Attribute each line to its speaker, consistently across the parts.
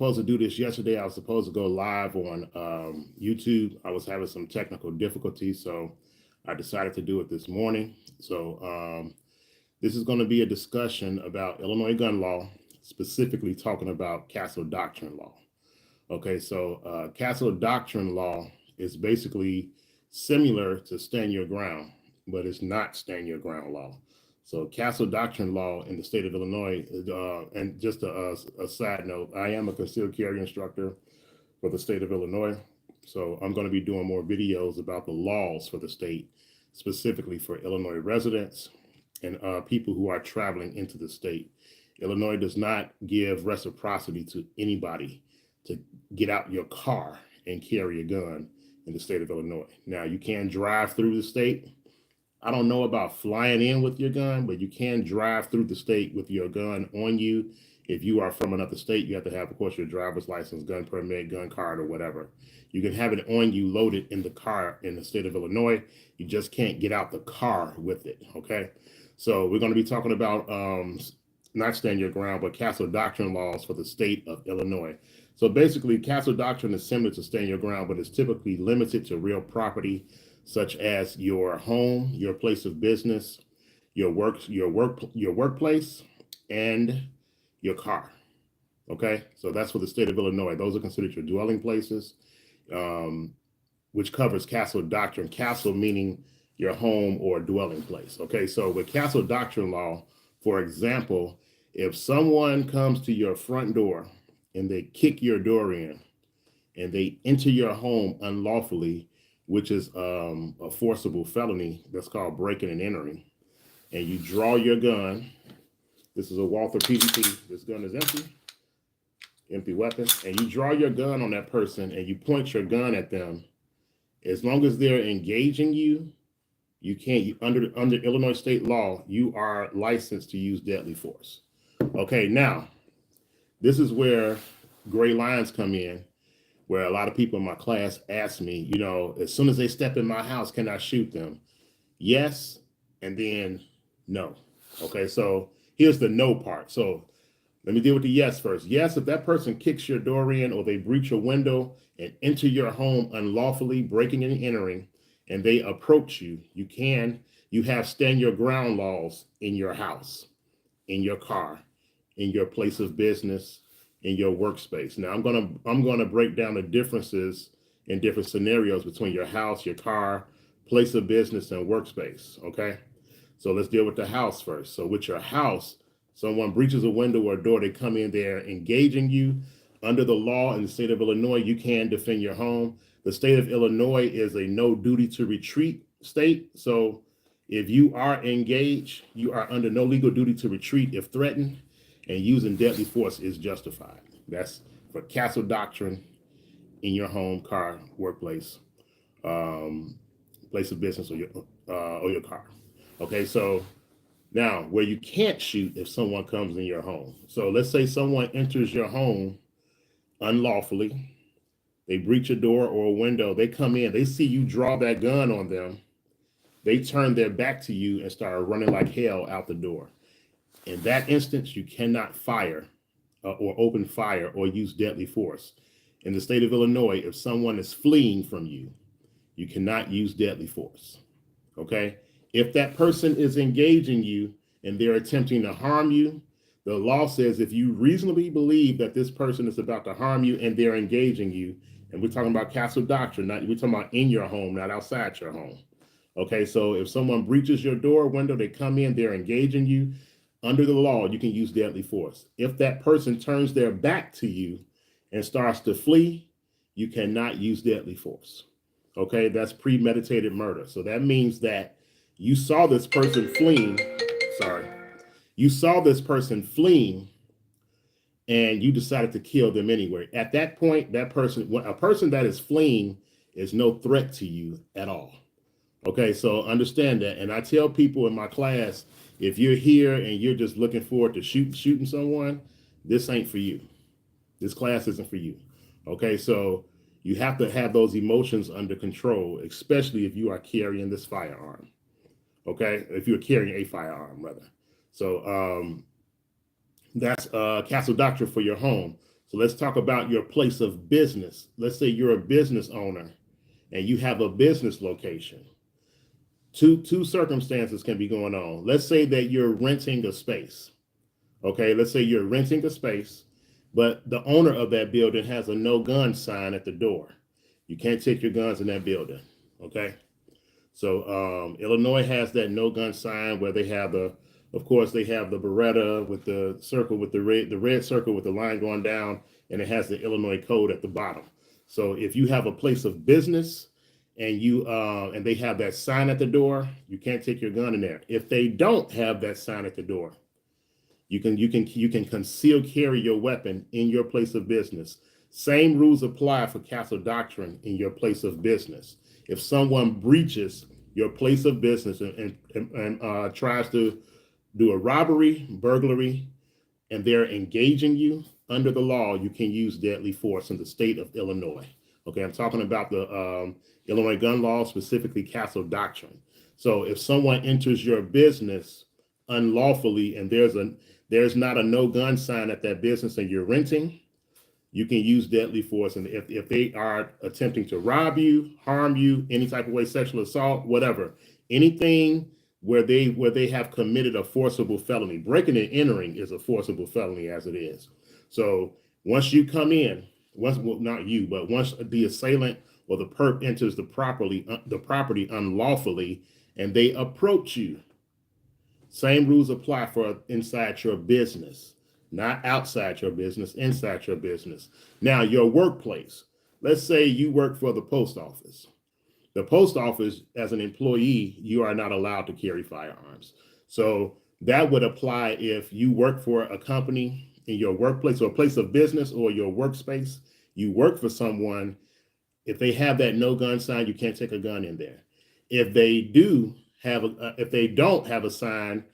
Speaker 1: supposed to do this yesterday. I was supposed to go live on YouTube. I was having some technical difficulties, so I decided to do it this morning. So this is going to be a discussion about Illinois gun law, specifically talking about Castle Doctrine law. Okay, so Castle Doctrine law is basically similar to stand your ground, but it's not stand your ground law. So Castle Doctrine law in the state of Illinois, and just a side note, I am a concealed carry instructor for the state of Illinois. So I'm going to be doing more videos about the laws for the state, specifically for Illinois residents and people who are traveling into the state. Illinois does not give reciprocity to anybody to get out your car and carry a gun in the state of Illinois. Now, you can drive through the state. I don't know about flying in with your gun, but you can drive through the state with your gun on you. If you are from another state, you have to have, of course, your driver's license, gun permit, gun card, or whatever. You can have it on you loaded in the car in the state of Illinois. You just can't get out the car with it, okay? So we're going to be talking about not stand your ground, but Castle Doctrine laws for the state of Illinois. So basically, Castle Doctrine is similar to stand your ground, but it's typically limited to real property, such as your home, your place of business, your workplace, and your car. Okay, so that's for the state of Illinois. Those are considered your dwelling places, which covers Castle Doctrine. Castle meaning your home or dwelling place. Okay, so with Castle Doctrine law, for example, if someone comes to your front door and they kick your door in and they enter your home unlawfully, which is a forcible felony, that's called breaking and entering, and you draw your gun. This is a Walther PVC. This gun is empty weapon, and you draw your gun on that person and you point your gun at them. As long as they're engaging you, you can't, under Illinois state law, you are licensed to use deadly force. Okay, now, this is where gray lines come in, where a lot of people in my class ask me, you know, as soon as they step in my house, can I shoot them? Yes, and then no. Okay, so here's the no part. So let me deal with the yes first. Yes, if that person kicks your door in or they breach a window and enter your home unlawfully, breaking and entering, and they approach you, you have stand your ground laws in your house, in your car, in your place of business, in your workspace. Now I'm gonna break down the differences in different scenarios between your house, your car, place of business, and workspace. Okay, so let's deal with the house first. So with your house, someone breaches a window or a door, they come in there engaging you. Under the law in the state of Illinois, you can defend your home. The state of Illinois is a no duty to retreat state. So if you are engaged, you are under no legal duty to retreat if threatened, and using deadly force is justified. That's for Castle Doctrine in your home, car, workplace, place of business, or your car. Okay, so now where you can't shoot if someone comes in your home. So let's say someone enters your home unlawfully. They breach a door or a window. They come in, they see you draw that gun on them. They turn their back to you and start running like hell out the door. In that instance, you cannot fire or open fire or use deadly force. In the state of Illinois, if someone is fleeing from you, you cannot use deadly force. Okay? If that person is engaging you and they're attempting to harm you, the law says if you reasonably believe that this person is about to harm you and they're engaging you, and we're talking about Castle Doctrine, we're talking about in your home, not outside your home. Okay, so if someone breaches your door, window, they come in, they're engaging you, under the law, you can use deadly force. If that person turns their back to you and starts to flee, you cannot use deadly force. Okay, that's premeditated murder. So that means that you saw this person fleeing. You saw this person fleeing and you decided to kill them anyway. At that point, a person that is fleeing is no threat to you at all. Okay, so understand that. And I tell people in my class, if you're here and you're just looking forward to shooting someone, this ain't for you. This class isn't for you. Okay, so you have to have those emotions under control, especially if you are carrying this firearm. Okay, if you're carrying a firearm, rather. So that's Castle Doctrine for your home. So let's talk about your place of business. Let's say you're a business owner and you have a business location. Two circumstances can be going on. Let's say that you're renting a space. Okay, let's say you're renting a space, but the owner of that building has a no gun sign at the door. You can't take your guns in that building. Okay. So Illinois has that no gun sign where they have of course, they have the Beretta with the circle with the red circle with the line going down, and it has the Illinois code at the bottom. So if you have a place of business and and they have that sign at the door, you can't take your gun in there. If they don't have that sign at the door, you can conceal carry your weapon in your place of business. Same rules apply for castle doctrine in your place of business. If someone breaches your place of business and tries to do a robbery, burglary, and they're engaging you under the law, you can use deadly force in the state of Illinois. Okay, I'm talking about the Illinois gun law, specifically castle doctrine. So if someone enters your business unlawfully and there's not a no gun sign at that business and you're renting, you can use deadly force. And if they are attempting to rob you, harm you, any type of way, sexual assault, whatever, anything where they have committed a forcible felony, breaking and entering is a forcible felony as it is. So once you come in, not you, but once the assailant or the perp enters the property unlawfully and they approach you, same rules apply for inside your business. Not outside your business, inside your business. Now, your workplace. Let's say you work for the post office. The post office, as an employee, you are not allowed to carry firearms. So that would apply if you work for a company in your workplace or a place of business or your workspace. You work for someone. If they have that no gun sign, you can't take a gun in there. If they don't have a sign,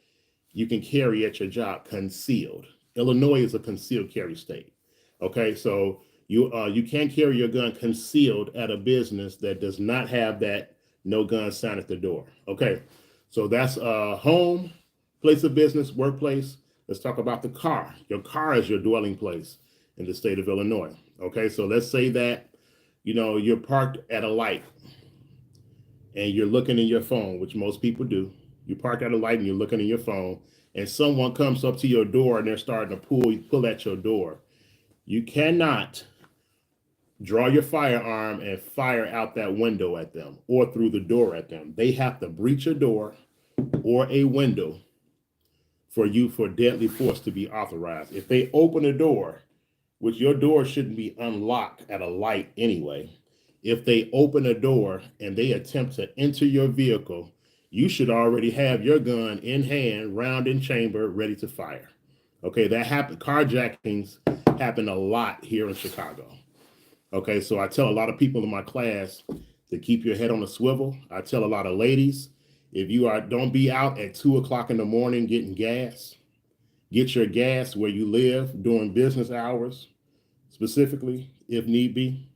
Speaker 1: you can carry at your job concealed. Illinois is a concealed carry state. Okay, so you can't carry your gun concealed at a business that does not have that no gun sign at the door. Okay, so that's home, place of business, workplace. Let's talk about the car. Your car is your dwelling place in the state of Illinois. Okay, so let's say that you're parked at a light and you're looking in your phone, which most people do. You park at a light and you're looking in your phone, and someone comes up to your door and they're starting to pull at your door. You cannot draw your firearm and fire out that window at them or through the door at them. They have to breach a door or a window for deadly force to be authorized. If they open a door, which your door shouldn't be unlocked at a light anyway, if they open a door and they attempt to enter your vehicle, you should already have your gun in hand, round in chamber, ready to fire. Okay, that happened. Carjackings happen a lot here in Chicago. Okay, so I tell a lot of people in my class to keep your head on a swivel. I tell a lot of ladies, don't be out at 2:00 in the morning getting gas. Get your gas where you live during business hours, specifically, if need be.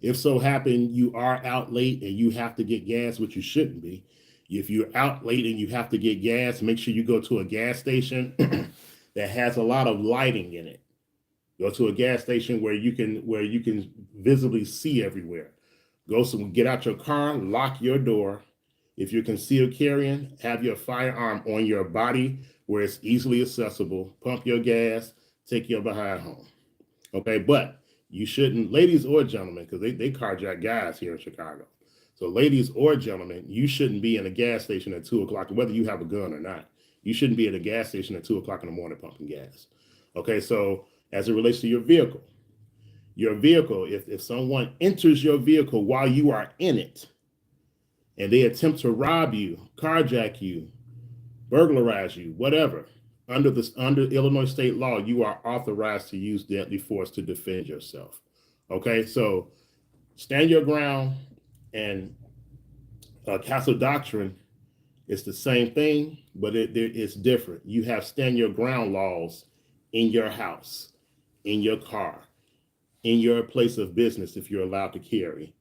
Speaker 1: If so happen you are out late and you have to get gas, which you shouldn't be. If you're out late and you have to get gas, make sure you go to a gas station that has a lot of lighting in it. Go to a gas station where you can visibly see everywhere. Get out your car, lock your door. If you're concealed carrying, have your firearm on your body where it's easily accessible. Pump your gas, take your behind home. Okay, but you shouldn't, ladies or gentlemen, because they carjack guys here in Chicago. So ladies or gentlemen, you shouldn't be in a gas station at 2:00, whether you have a gun or not. You shouldn't be at a gas station at 2:00 in the morning pumping gas. Okay, so as it relates to your vehicle, if someone enters your vehicle while you are in it and they attempt to rob you, carjack you, burglarize you, whatever, under Illinois state law, you are authorized to use deadly force to defend yourself. Okay, so stand your ground, and castle doctrine is the same thing, but it's different. You have stand your ground laws in your house, in your car, in your place of business if you're allowed to carry,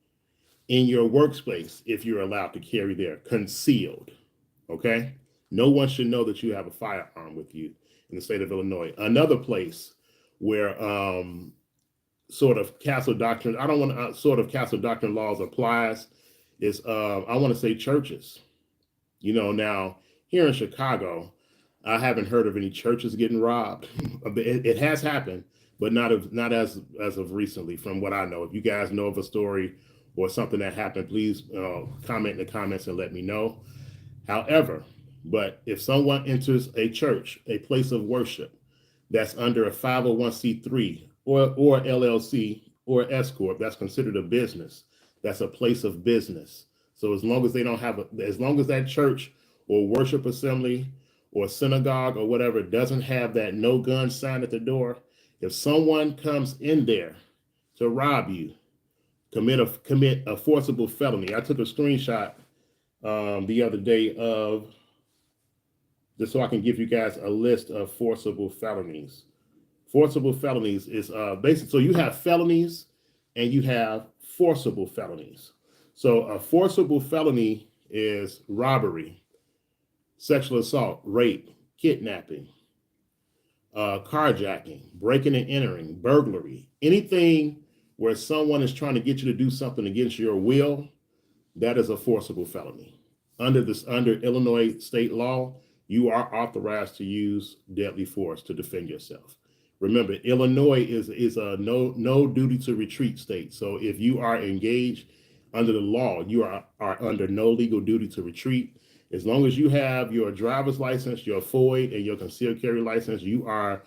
Speaker 1: in your workspace if you're allowed to carry there, concealed. Okay? No one should know that you have a firearm with you in the state of Illinois. Another place where sort of castle doctrine, I don't want to sort of castle doctrine laws applies is I want to say churches. Now here in Chicago, I haven't heard of any churches getting robbed. It has happened, but not as of recently, from what I know. If you guys know of a story or something that happened, please comment in the comments and let me know. However, but if someone enters a church, a place of worship that's under a 501c3 or LLC or S corp, that's considered a business. That's a place of business. So as long as they don't have as long as that church or worship assembly or synagogue or whatever doesn't have that no gun sign at the door, if someone comes in there to rob you, commit a forcible felony. I took a screenshot the other day of, just so I can give you guys a list of forcible felonies. Forcible felonies is basically, so you have felonies and you have forcible felonies. So a forcible felony is robbery, sexual assault, rape, kidnapping, carjacking, breaking and entering, burglary, anything where someone is trying to get you to do something against your will, that is a forcible felony. Under Illinois state law, you are authorized to use deadly force to defend yourself. Remember, Illinois is a no duty to retreat state. So if you are engaged under the law, you are under no legal duty to retreat. As long as you have your driver's license, your FOID, and your concealed carry license, you are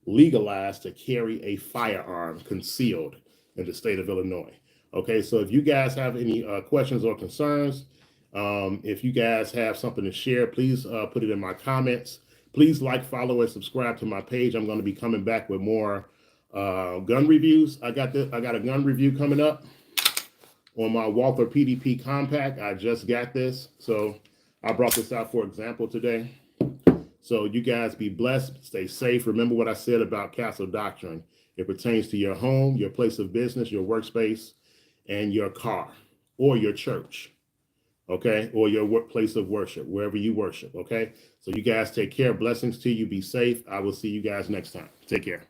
Speaker 1: legalized to carry a firearm concealed in the state of Illinois. Okay, so if you guys have any questions or concerns, if you guys have something to share, please put it in my comments. Please like, follow, and subscribe to my page. I'm going to be coming back with more gun reviews. I got a gun review coming up on my Walther PDP Compact. I just got this, so I brought this out for example today. So you guys be blessed, stay safe. Remember what I said about Castle Doctrine. It pertains to your home, your place of business, your workspace, and your car, or your church, okay? Or your place of worship, wherever you worship, okay? So you guys take care. Blessings to you. Be safe. I will see you guys next time. Take care.